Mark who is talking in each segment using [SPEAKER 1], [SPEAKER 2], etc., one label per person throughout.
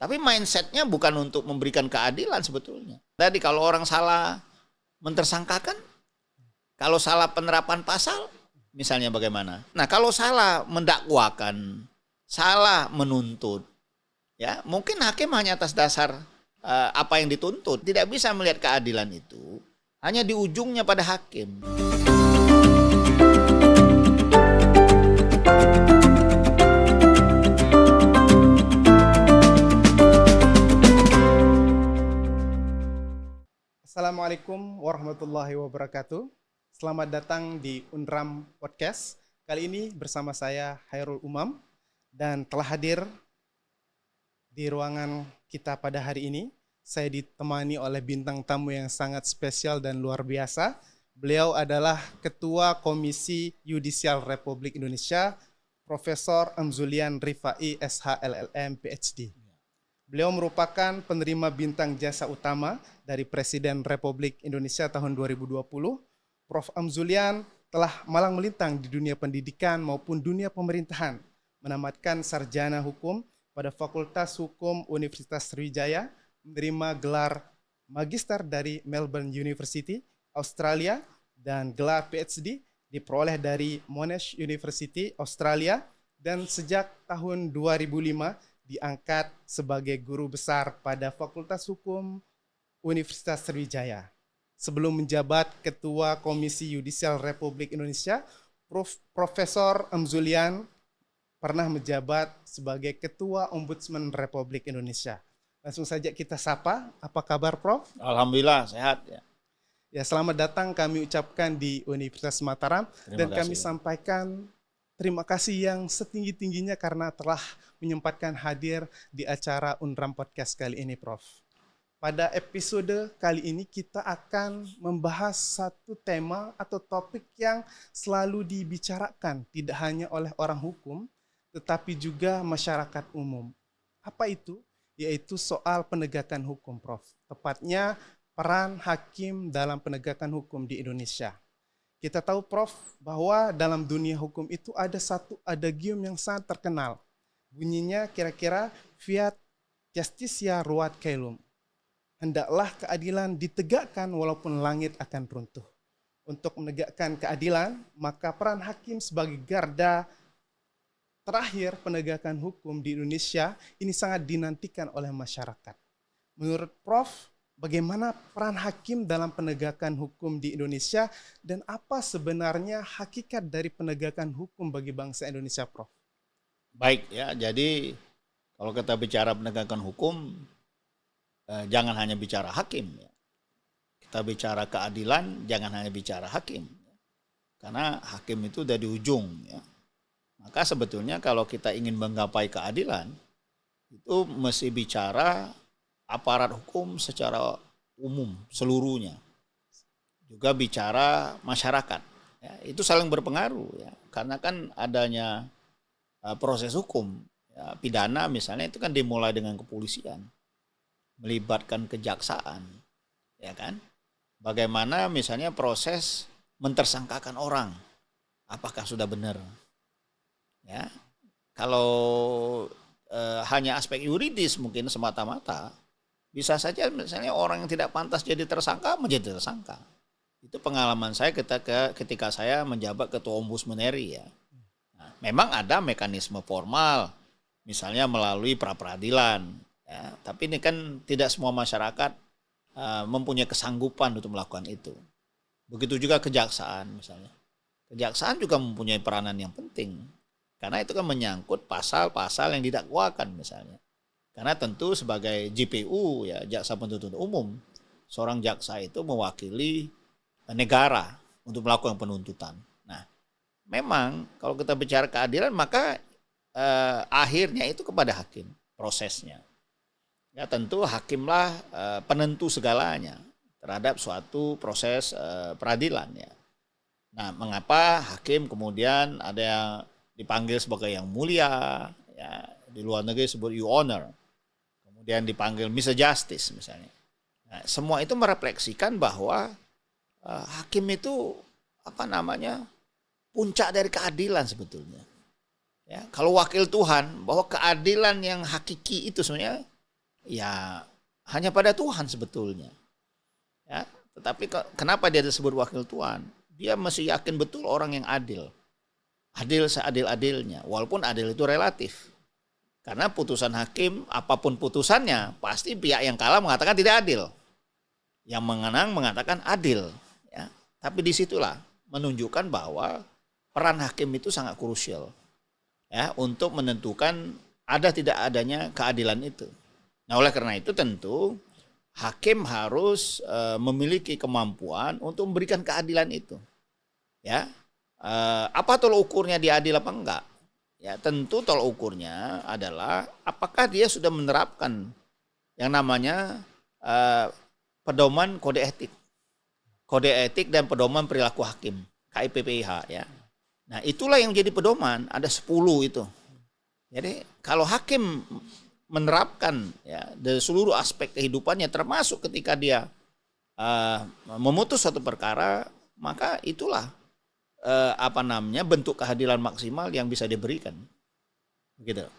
[SPEAKER 1] Tapi mindsetnya bukan untuk memberikan keadilan sebetulnya. Jadi kalau orang salah mentersangkakan, kalau salah penerapan pasal, misalnya bagaimana? Nah, kalau salah mendakwakan, salah menuntut, ya mungkin hakim hanya atas dasar apa yang dituntut, tidak bisa melihat keadilan itu hanya di ujungnya pada hakim.
[SPEAKER 2] Assalamualaikum warahmatullahi wabarakatuh. Selamat datang di Unram Podcast. Kali ini bersama saya Hairul Umam dan telah hadir di ruangan kita pada hari ini. Saya ditemani oleh bintang tamu yang sangat spesial dan luar biasa. Beliau adalah Ketua Komisi Yudisial Republik Indonesia, Profesor Amzulian Rifai SHLLM PhD. Beliau merupakan penerima bintang jasa utama dari Presiden Republik Indonesia tahun 2020. Prof. Amzulian telah malang melintang di dunia pendidikan maupun dunia pemerintahan, menamatkan sarjana hukum pada Fakultas Hukum Universitas Sriwijaya, menerima gelar magister dari Melbourne University, Australia, dan gelar PhD diperoleh dari Monash University, Australia, dan sejak tahun 2005 diangkat sebagai guru besar pada Fakultas Hukum Universitas Sriwijaya. Sebelum menjabat Ketua Komisi Yudisial Republik Indonesia, Profesor Amzulian pernah menjabat sebagai Ketua Ombudsman Republik Indonesia. Langsung saja kita sapa, apa kabar Prof?
[SPEAKER 1] Alhamdulillah sehat ya.
[SPEAKER 2] Ya, selamat datang kami ucapkan di Universitas Mataram dan kami sampaikan terima kasih yang setinggi-tingginya karena telah menyempatkan hadir di acara Unram Podcast kali ini, Prof. Pada episode kali ini kita akan membahas satu tema atau topik yang selalu dibicarakan tidak hanya oleh orang hukum, tetapi juga masyarakat umum. Apa itu? Yaitu soal penegakan hukum, Prof. Tepatnya peran hakim dalam penegakan hukum di Indonesia. Kita tahu, Prof, bahwa dalam dunia hukum itu ada satu adagium yang sangat terkenal. Bunyinya kira-kira fiat justitia ruat caelum. Hendaklah keadilan ditegakkan walaupun langit akan runtuh. Untuk menegakkan keadilan, maka peran hakim sebagai garda terakhir penegakan hukum di Indonesia ini sangat dinantikan oleh masyarakat. Menurut Prof, bagaimana peran hakim dalam penegakan hukum di Indonesia dan apa sebenarnya hakikat dari penegakan hukum bagi bangsa Indonesia, Prof?
[SPEAKER 1] Baik ya, jadi kalau kita bicara penegakan hukum, jangan hanya bicara hakim. Ya. Kita bicara keadilan, jangan hanya bicara hakim. Karena hakim itu udah di ujung. Ya. Maka sebetulnya kalau kita ingin menggapai keadilan, itu mesti bicara aparat hukum secara umum seluruhnya, juga bicara masyarakat, ya, itu saling berpengaruh ya, karena kan adanya proses hukum ya, pidana misalnya itu kan dimulai dengan kepolisian, melibatkan kejaksaan, ya kan, bagaimana misalnya proses mentersangkakan orang, apakah sudah benar, ya, kalau hanya aspek yuridis mungkin semata-mata. Bisa saja misalnya orang yang tidak pantas jadi tersangka menjadi tersangka. Itu pengalaman saya ketika saya menjabat Ketua Ombudsman RI ya. Nah, memang ada mekanisme formal, misalnya melalui pra-peradilan. Ya. Tapi ini kan tidak semua masyarakat mempunyai kesanggupan untuk melakukan itu. Begitu juga kejaksaan misalnya. Kejaksaan juga mempunyai peranan yang penting. Karena itu kan menyangkut pasal-pasal yang didakwakan misalnya. Karena tentu sebagai JPU ya, jaksa penuntut umum, seorang jaksa itu mewakili negara untuk melakukan penuntutan. Nah, memang kalau kita bicara keadilan maka akhirnya itu kepada hakim prosesnya. Ya tentu hakimlah penentu segalanya terhadap suatu proses peradilan ya. Nah, mengapa hakim kemudian ada yang dipanggil sebagai yang mulia ya, di luar negeri disebut Your Honor. Kemudian dipanggil Mr. Justice misalnya. Nah, semua itu merefleksikan bahwa hakim itu puncak dari keadilan sebetulnya. Ya, kalau wakil Tuhan bahwa keadilan yang hakiki itu sebenarnya ya hanya pada Tuhan sebetulnya. Ya, tetapi kenapa dia disebut wakil Tuhan? Dia masih yakin betul orang yang adil. Adil seadil-adilnya, walaupun adil itu relatif. Karena putusan hakim, apapun putusannya, pasti pihak yang kalah mengatakan tidak adil. Yang mengenang mengatakan adil. Ya. Tapi disitulah menunjukkan bahwa peran hakim itu sangat krusial, ya, untuk menentukan ada tidak adanya keadilan itu. Nah, oleh karena itu tentu hakim harus memiliki kemampuan untuk memberikan keadilan itu. Ya, apa tolak ukurnya dia adil apa enggak? Ya, tentu tolak ukurnya adalah apakah dia sudah menerapkan yang namanya pedoman kode etik dan pedoman perilaku hakim, KIPPIH, ya. Nah, itulah yang jadi pedoman, ada 10 itu. Jadi kalau hakim menerapkan, ya, dari seluruh aspek kehidupannya, termasuk ketika dia memutus suatu perkara, maka itulah bentuk keadilan maksimal yang bisa diberikan. Begitu.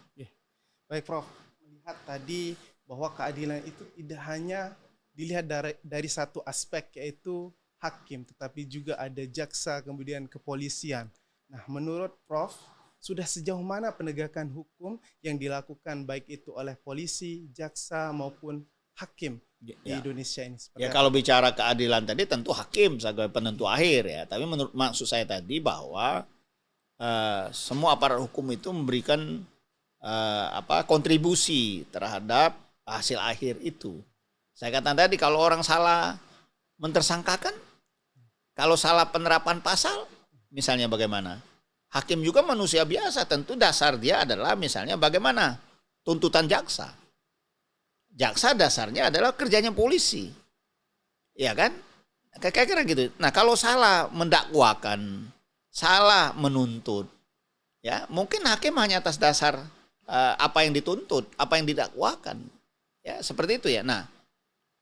[SPEAKER 2] Baik, Prof. Melihat tadi bahwa keadilan itu tidak hanya dilihat dari satu aspek, yaitu hakim, tetapi juga ada jaksa, kemudian kepolisian. Nah, menurut Prof, sudah sejauh mana penegakan hukum yang dilakukan baik itu oleh polisi, jaksa maupun hakim di Indonesia ini?
[SPEAKER 1] Ya, kalau bicara keadilan tadi tentu hakim sebagai penentu akhir, ya. Tapi maksud saya tadi bahwa semua aparat hukum itu memberikan kontribusi terhadap hasil akhir itu. Saya katakan tadi kalau orang salah mentersangkakan, kalau salah penerapan pasal, misalnya bagaimana? Hakim juga manusia biasa, tentu dasar dia adalah misalnya bagaimana tuntutan jaksa. Jaksa dasarnya adalah kerjanya polisi. Iya kan? Kayak kira gitu. Nah, kalau salah mendakwakan, salah menuntut, ya, mungkin hakim hanya atas dasar apa yang dituntut, apa yang didakwakan. Ya, seperti itu ya. Nah,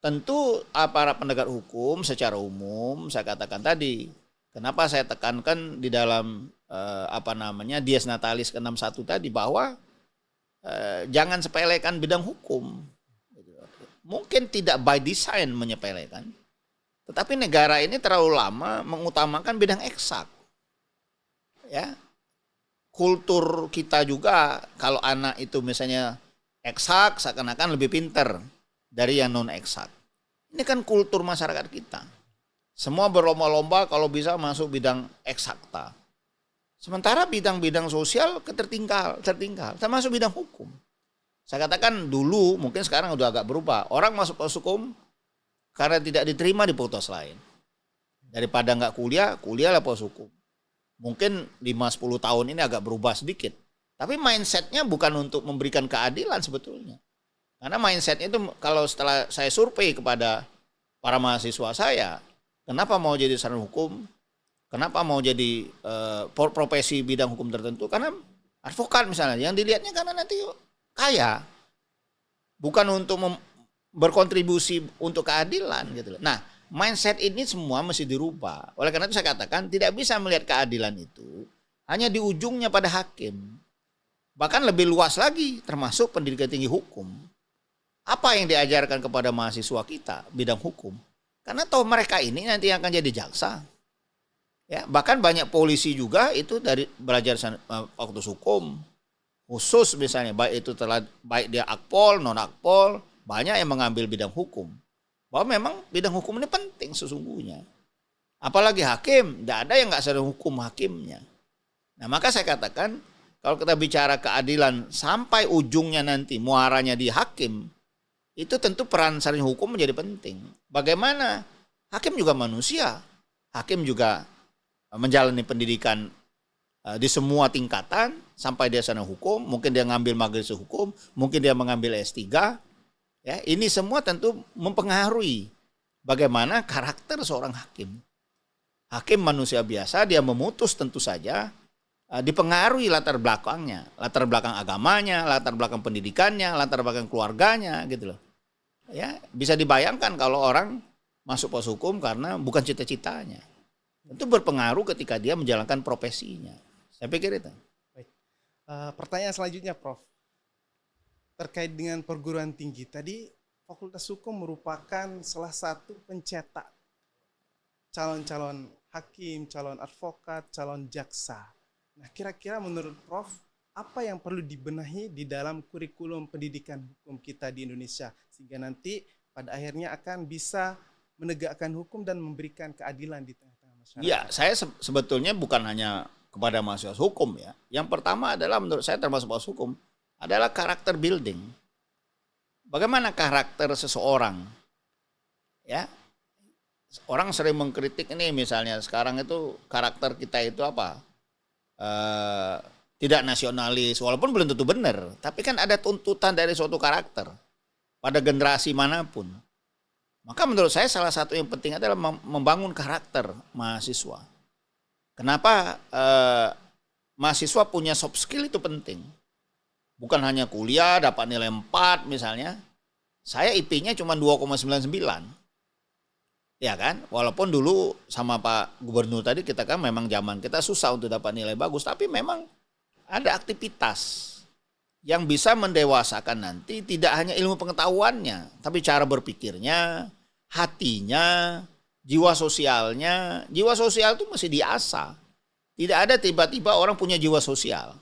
[SPEAKER 1] tentu aparat penegak hukum secara umum, saya katakan tadi, kenapa saya tekankan di dalam Dies Natalis ke-61 tadi bahwa jangan sepelekan bidang hukum. Mungkin tidak by design menyepelekan, tetapi negara ini terlalu lama mengutamakan bidang eksak. Ya, kultur kita juga kalau anak itu misalnya eksak seakan-akan lebih pinter dari yang non eksak. Ini kan kultur masyarakat kita. Semua berlomba-lomba kalau bisa masuk bidang eksakta. Sementara bidang-bidang sosial tertinggal, termasuk bidang hukum. Saya katakan dulu, mungkin sekarang udah agak berubah. Orang masuk pos hukum karena tidak diterima di fakultas lain. Daripada nggak kuliah lah pos hukum. Mungkin 5-10 tahun ini agak berubah sedikit. Tapi mindsetnya bukan untuk memberikan keadilan sebetulnya. Karena mindsetnya itu kalau setelah saya survei kepada para mahasiswa saya, kenapa mau jadi sarjana hukum, kenapa mau jadi profesi bidang hukum tertentu, karena advokat misalnya, yang dilihatnya karena nanti kaya, bukan untuk berkontribusi untuk keadilan gitu loh. Nah, mindset ini semua mesti dirubah. Oleh karena itu saya katakan tidak bisa melihat keadilan itu hanya di ujungnya pada hakim. Bahkan lebih luas lagi termasuk pendidikan tinggi hukum. Apa yang diajarkan kepada mahasiswa kita bidang hukum? Karena toh mereka ini nanti akan jadi jaksa. Ya, bahkan banyak polisi juga itu dari belajar fakultas hukum. Khusus misalnya baik dia akpol, non akpol, banyak yang mengambil bidang hukum. Bahwa memang bidang hukum ini penting sesungguhnya. Apalagi hakim, tidak ada yang nggak sadar hukum hakimnya. Nah, maka saya katakan kalau kita bicara keadilan sampai ujungnya nanti muaranya di hakim, itu tentu peran sarjana hukum menjadi penting. Bagaimana? Hakim juga manusia. Hakim juga menjalani pendidikan di semua tingkatan sampai dia sarjana hukum, mungkin dia ngambil majelis hukum, mungkin dia mengambil S3. Ya, ini semua tentu mempengaruhi bagaimana karakter seorang hakim. Hakim manusia biasa, dia memutus tentu saja dipengaruhi latar belakangnya, latar belakang agamanya, latar belakang pendidikannya, latar belakang keluarganya gitu loh. Ya, bisa dibayangkan kalau orang masuk pos hukum karena bukan cita-citanya. Tentu berpengaruh ketika dia menjalankan profesinya. Saya pikir itu.
[SPEAKER 2] Baik. Pertanyaan selanjutnya, Prof. terkait dengan perguruan tinggi. Tadi Fakultas Hukum merupakan salah satu pencetak calon-calon hakim, calon advokat, calon jaksa. Nah, kira-kira menurut Prof, apa yang perlu dibenahi di dalam kurikulum pendidikan hukum kita di Indonesia sehingga nanti pada akhirnya akan bisa menegakkan hukum dan memberikan keadilan di tengah-tengah masyarakat?
[SPEAKER 1] Ya, saya sebetulnya bukan hanya kepada mahasiswa hukum ya. Yang pertama adalah menurut saya termasuk mahasiswa hukum adalah karakter building. Bagaimana karakter seseorang? Ya, orang sering mengkritik ini misalnya sekarang itu karakter kita itu apa? Tidak nasionalis, walaupun belum tentu benar. Tapi kan ada tuntutan dari suatu karakter pada generasi manapun. Maka menurut saya salah satu yang penting adalah membangun karakter mahasiswa. Kenapa mahasiswa punya soft skill itu penting? Bukan hanya kuliah dapat nilai 4 misalnya. Saya IP-nya cuma 2,99. Ya kan? Walaupun dulu sama Pak Gubernur tadi kita kan memang zaman kita susah untuk dapat nilai bagus. Tapi memang ada aktivitas yang bisa mendewasakan nanti tidak hanya ilmu pengetahuannya. Tapi cara berpikirnya, hatinya, jiwa sosialnya. Jiwa sosial itu mesti diasah. Tidak ada tiba-tiba orang punya jiwa sosial.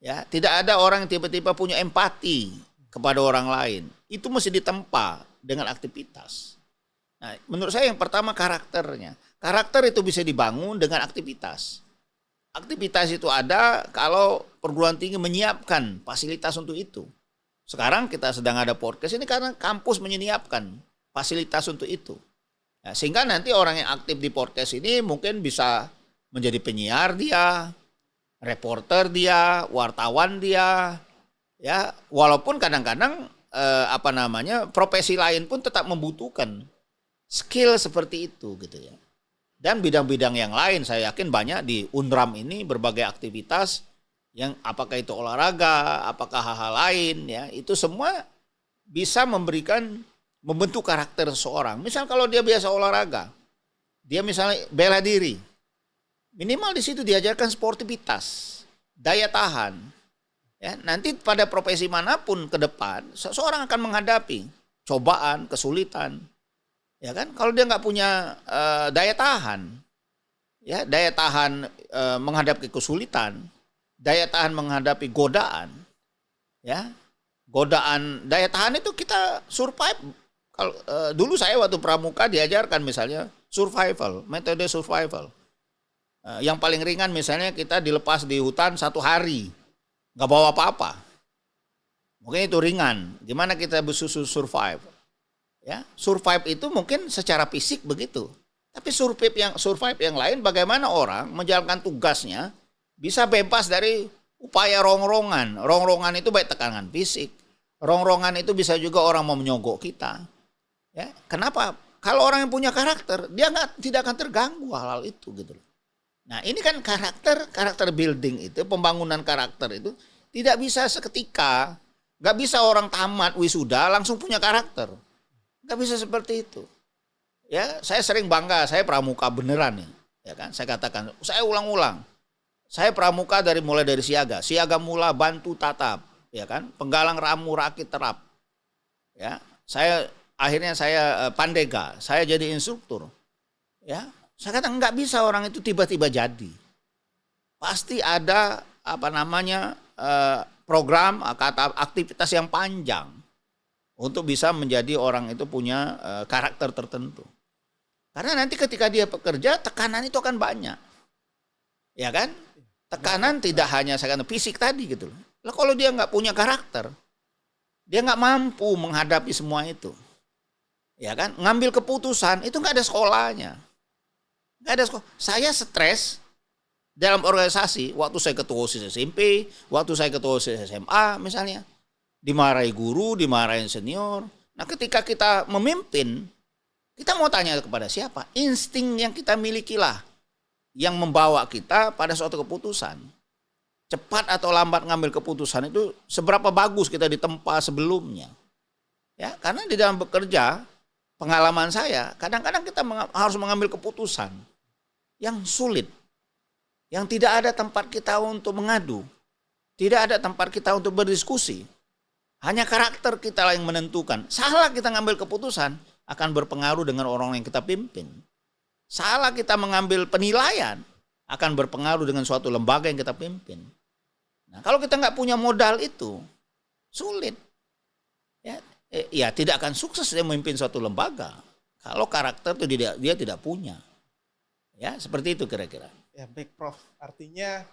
[SPEAKER 1] Ya, tidak ada orang yang tiba-tiba punya empati kepada orang lain. Itu mesti ditempa dengan aktivitas. Nah, menurut saya yang pertama karakternya. Karakter itu bisa dibangun dengan aktivitas. Aktivitas itu ada kalau perguruan tinggi menyiapkan fasilitas untuk itu. Sekarang kita sedang ada podcast ini karena kampus menyiapkan fasilitas untuk itu. Ya, sehingga nanti orang yang aktif di podcast ini mungkin bisa menjadi penyiar dia, reporter dia, wartawan dia, ya walaupun kadang-kadang profesi lain pun tetap membutuhkan skill seperti itu gitu ya. Dan bidang-bidang yang lain saya yakin banyak di Unram ini berbagai aktivitas yang apakah itu olahraga, apakah hal-hal lain ya, itu semua bisa membentuk karakter seseorang. Misal kalau dia biasa olahraga, dia misalnya bela diri, minimal di situ diajarkan sportivitas, daya tahan. Ya, nanti pada profesi manapun ke depan, seseorang akan menghadapi cobaan, kesulitan. Ya kan? Kalau dia nggak punya daya tahan, ya daya tahan menghadapi kesulitan, daya tahan menghadapi godaan, ya godaan daya tahan itu kita survive. Kalau dulu saya waktu pramuka diajarkan misalnya survival, metode survival. Yang paling ringan misalnya kita dilepas di hutan 1 hari, nggak bawa apa-apa. Mungkin itu ringan. Gimana kita bisa survive? Ya, survive itu mungkin secara fisik begitu. Tapi survive yang lain bagaimana orang menjalankan tugasnya bisa bebas dari upaya rongrongan. Rongrongan itu baik tekanan fisik. Rongrongan itu bisa juga orang mau menyogok kita. Ya, kenapa? Kalau orang yang punya karakter, dia tidak akan terganggu hal-hal itu gitu. Nah, ini kan karakter building itu, pembangunan karakter itu tidak bisa seketika. Gak bisa orang tamat wisuda langsung punya karakter. Gak bisa seperti itu. Ya, saya sering bangga, saya pramuka beneran nih. Ya kan, saya katakan, saya ulang-ulang. Saya pramuka mulai dari siaga mula, bantu tatap, ya kan, penggalang ramu, rakit terap. Ya, akhirnya saya pandega, saya jadi instruktur. Ya, saya katakan nggak bisa orang itu tiba-tiba jadi. Pasti ada program aktivitas yang panjang untuk bisa menjadi orang itu punya karakter tertentu. Karena nanti ketika dia bekerja, tekanan itu akan banyak. Ya kan? Tekanan tidak hanya fisik tadi gitu. Lah kalau dia nggak punya karakter, dia nggak mampu menghadapi semua itu. Ya kan? Ngambil keputusan itu nggak ada sekolahnya. Nggak ada sekolah. Saya stres dalam organisasi, waktu saya ketua OSIS SMP, waktu saya ketua OSIS SMA misalnya. Dimarahi guru, dimarahin senior. Nah ketika kita memimpin, kita mau tanya kepada siapa? Insting yang kita milikilah yang membawa kita pada suatu keputusan. Cepat atau lambat ngambil keputusan itu seberapa bagus kita ditempa sebelumnya. Ya, karena di dalam bekerja, pengalaman saya, kadang-kadang kita harus mengambil keputusan yang sulit. Yang tidak ada tempat kita untuk mengadu. Tidak ada tempat kita untuk berdiskusi. Hanya karakter kita lah yang menentukan. Salah kita ngambil keputusan akan berpengaruh dengan orang yang kita pimpin. Salah kita mengambil penilaian akan berpengaruh dengan suatu lembaga yang kita pimpin. Nah, kalau kita nggak punya modal itu, sulit. Ya tidak akan sukses dia memimpin suatu lembaga. Kalau karakter itu dia tidak punya. Ya, seperti itu kira-kira.
[SPEAKER 2] Ya, baik Prof. Artinya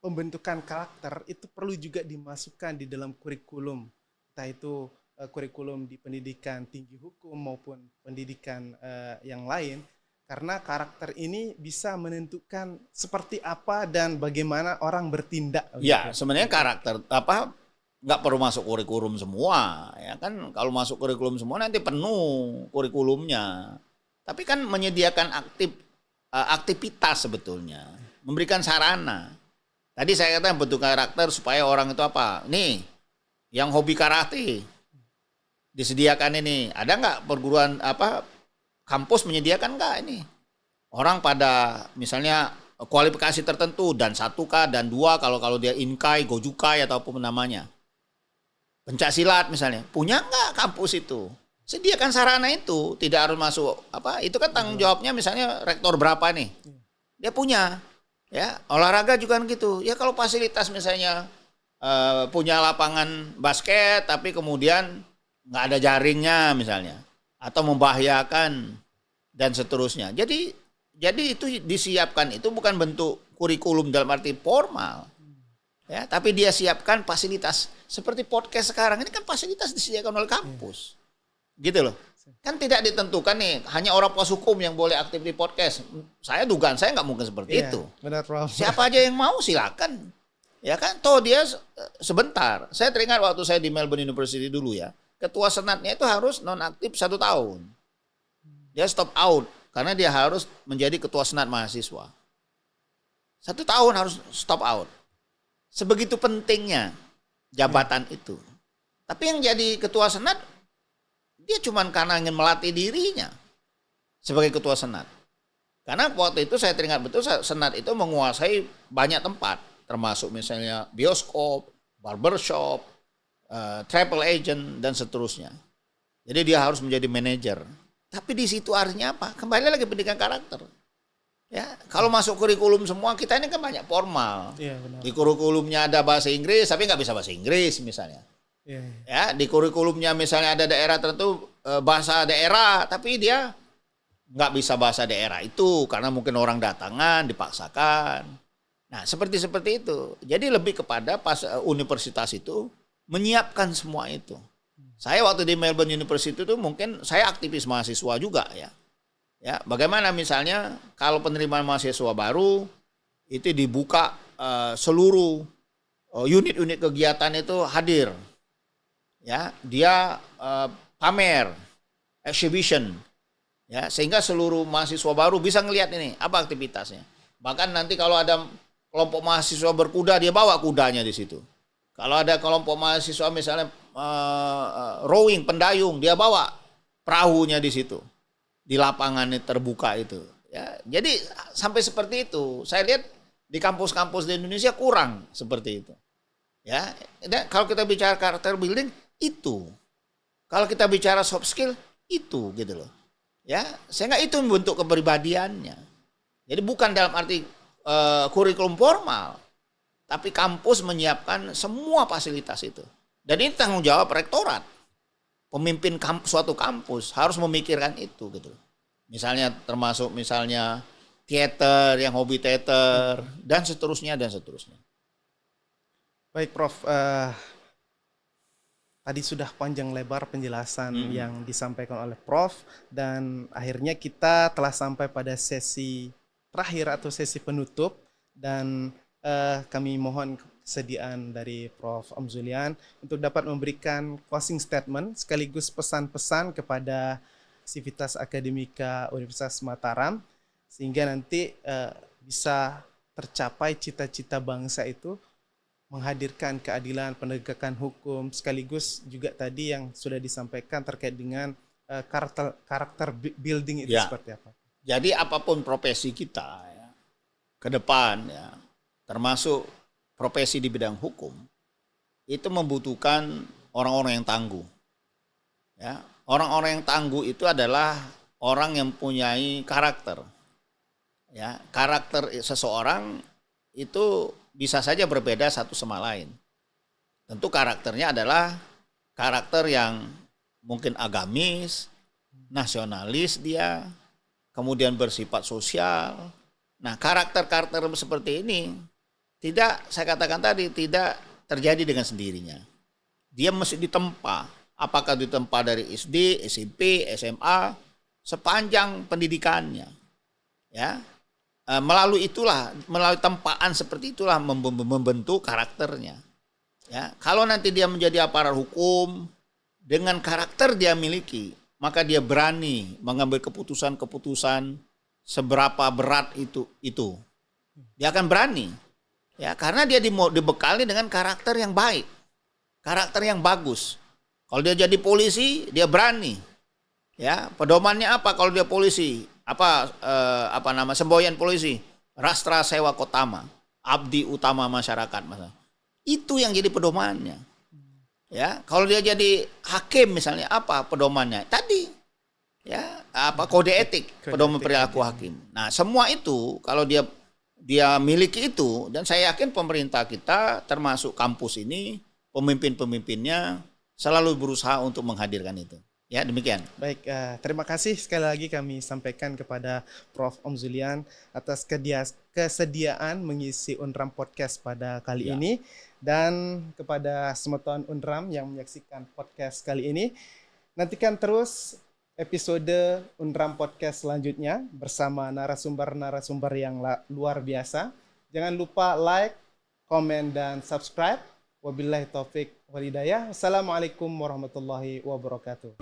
[SPEAKER 2] pembentukan karakter itu perlu juga dimasukkan di dalam kurikulum. Entah itu kurikulum di pendidikan tinggi hukum maupun pendidikan yang lain. Karena karakter ini bisa menentukan seperti apa dan bagaimana orang bertindak.
[SPEAKER 1] Ya, sebenarnya karakter nggak perlu masuk kurikulum semua, ya kan? Kalau masuk kurikulum semua nanti penuh kurikulumnya. Tapi kan menyediakan aktivitas sebetulnya, memberikan sarana. Tadi saya katakan bentuk karakter supaya orang itu apa? Nih, yang hobi karate disediakan ini. Ada nggak perguruan kampus menyediakan nggak ini? Orang pada misalnya kualifikasi tertentu dan 1K dan 2 kalau dia Inkai, Gojukai ataupun namanya. Pencak silat misalnya, punya nggak kampus itu? Sediakan sarana itu, tidak harus masuk itu kan tanggung jawabnya misalnya rektor berapa nih. Dia punya. Ya, olahraga juga kan gitu. Ya kalau fasilitas misalnya punya lapangan basket tapi kemudian nggak ada jaringnya misalnya atau membahayakan dan seterusnya. Jadi itu disiapkan itu bukan bentuk kurikulum dalam arti formal. Ya, tapi dia siapkan fasilitas seperti podcast sekarang ini kan fasilitas disediakan oleh kampus. Gitu loh. Kan tidak ditentukan nih hanya orang pos hukum yang boleh aktif di podcast. Saya dugaan saya nggak mungkin seperti itu.
[SPEAKER 2] Benar, Prof.
[SPEAKER 1] Siapa aja yang mau silakan. Ya kan, toh dia sebentar. Saya teringat waktu saya di Melbourne University dulu ya. Ketua senatnya itu harus nonaktif 1 tahun. Dia stop out karena dia harus menjadi ketua senat mahasiswa. 1 tahun harus stop out. Sebegitu pentingnya jabatan itu. Tapi yang jadi ketua senat dia cuma karena ingin melatih dirinya sebagai ketua senat. Karena waktu itu saya teringat betul senat itu menguasai banyak tempat, termasuk misalnya bioskop, barbershop, travel agent dan seterusnya. Jadi dia harus menjadi manajer. Tapi di situ artinya apa? Kembali lagi pendidikan karakter. Ya, kalau masuk kurikulum semua kita ini kan banyak formal.
[SPEAKER 2] Iya, benar.
[SPEAKER 1] Di kurikulumnya ada bahasa Inggris tapi nggak bisa bahasa Inggris misalnya.
[SPEAKER 2] Iya.
[SPEAKER 1] Ya, di kurikulumnya misalnya ada daerah tertentu bahasa daerah tapi dia nggak bisa bahasa daerah itu karena mungkin orang datangan dipaksakan. Nah, seperti itu. Jadi lebih kepada universitas itu menyiapkan semua itu. Saya waktu di Melbourne University itu mungkin saya aktivis mahasiswa juga ya. Ya, bagaimana misalnya kalau penerimaan mahasiswa baru itu dibuka seluruh unit-unit kegiatan itu hadir. Ya, dia pamer, exhibition. Ya, sehingga seluruh mahasiswa baru bisa ngelihat ini apa aktivitasnya. Bahkan nanti kalau ada kelompok mahasiswa berkuda dia bawa kudanya di situ. Kalau ada kelompok mahasiswa misalnya rowing, pendayung, dia bawa perahunya di situ. Di lapangan terbuka itu. Ya, jadi sampai seperti itu. Saya lihat di kampus-kampus di Indonesia kurang seperti itu. Ya, dan kalau kita bicara karakter building itu. Kalau kita bicara soft skill itu gitu loh. Ya, sehingga itu membentuk kepribadiannya. Jadi bukan dalam arti kurikulum formal, tapi kampus menyiapkan semua fasilitas itu. Dan ini tanggung jawab rektorat. Pemimpin suatu kampus harus memikirkan itu gitu. Misalnya termasuk misalnya teater, yang hobi teater dan seterusnya.
[SPEAKER 2] Baik, Prof. Tadi sudah panjang lebar penjelasan yang disampaikan oleh Prof. Dan akhirnya kita telah sampai pada sesi terakhir atau sesi penutup. Dan kami mohon kesediaan dari Prof. Amzulian untuk dapat memberikan closing statement sekaligus pesan-pesan kepada Sivitas Akademika Universitas Mataram sehingga nanti bisa tercapai cita-cita bangsa itu menghadirkan keadilan, penegakan hukum sekaligus juga tadi yang sudah disampaikan terkait dengan karakter building itu seperti apa.
[SPEAKER 1] Jadi apapun profesi kita ya, ke depan ya, termasuk profesi di bidang hukum, itu membutuhkan orang-orang yang tangguh. Ya, orang-orang yang tangguh itu adalah orang yang mempunyai karakter. Ya, karakter seseorang itu bisa saja berbeda satu sama lain. Tentu karakternya adalah karakter yang mungkin agamis, nasionalis dia, kemudian bersifat sosial. Nah, karakter-karakter seperti ini tidak, saya katakan tadi, tidak terjadi dengan sendirinya. Dia mesti ditempa. Apakah ditempa dari SD, SMP, SMA, sepanjang pendidikannya. Ya, melalui tempaan seperti itulah membentuk karakternya. Ya, kalau nanti dia menjadi aparat hukum dengan karakter dia miliki, maka dia berani mengambil keputusan-keputusan seberapa berat itu. Dia akan berani. Ya, karena dia dibekali dengan karakter yang baik, karakter yang bagus. Kalau dia jadi polisi, dia berani. Ya, pedomannya apa kalau dia polisi? Semboyan polisi, Rastra Sewa Kotama, abdi utama masyarakat, masa. Itu yang jadi pedomannya. Ya, kalau dia jadi hakim misalnya, apa pedomannya? Tadi, ya, kode etik, pedoman perilaku hakim. Nah, semua itu kalau dia miliki itu, dan saya yakin pemerintah kita termasuk kampus ini, pemimpin-pemimpinnya selalu berusaha untuk menghadirkan itu. Ya, demikian.
[SPEAKER 2] Baik, terima kasih sekali lagi kami sampaikan kepada Prof. Om Zulian atas kesediaan mengisi Unram Podcast pada kali ini, dan kepada semeton Unram yang menyaksikan podcast kali ini. Nantikan terus episode Unram Podcast selanjutnya bersama narasumber-narasumber yang luar biasa. Jangan lupa like, komen, dan subscribe. Wabillahi taufik wal hidayah. Wassalamualaikum warahmatullahi wabarakatuh.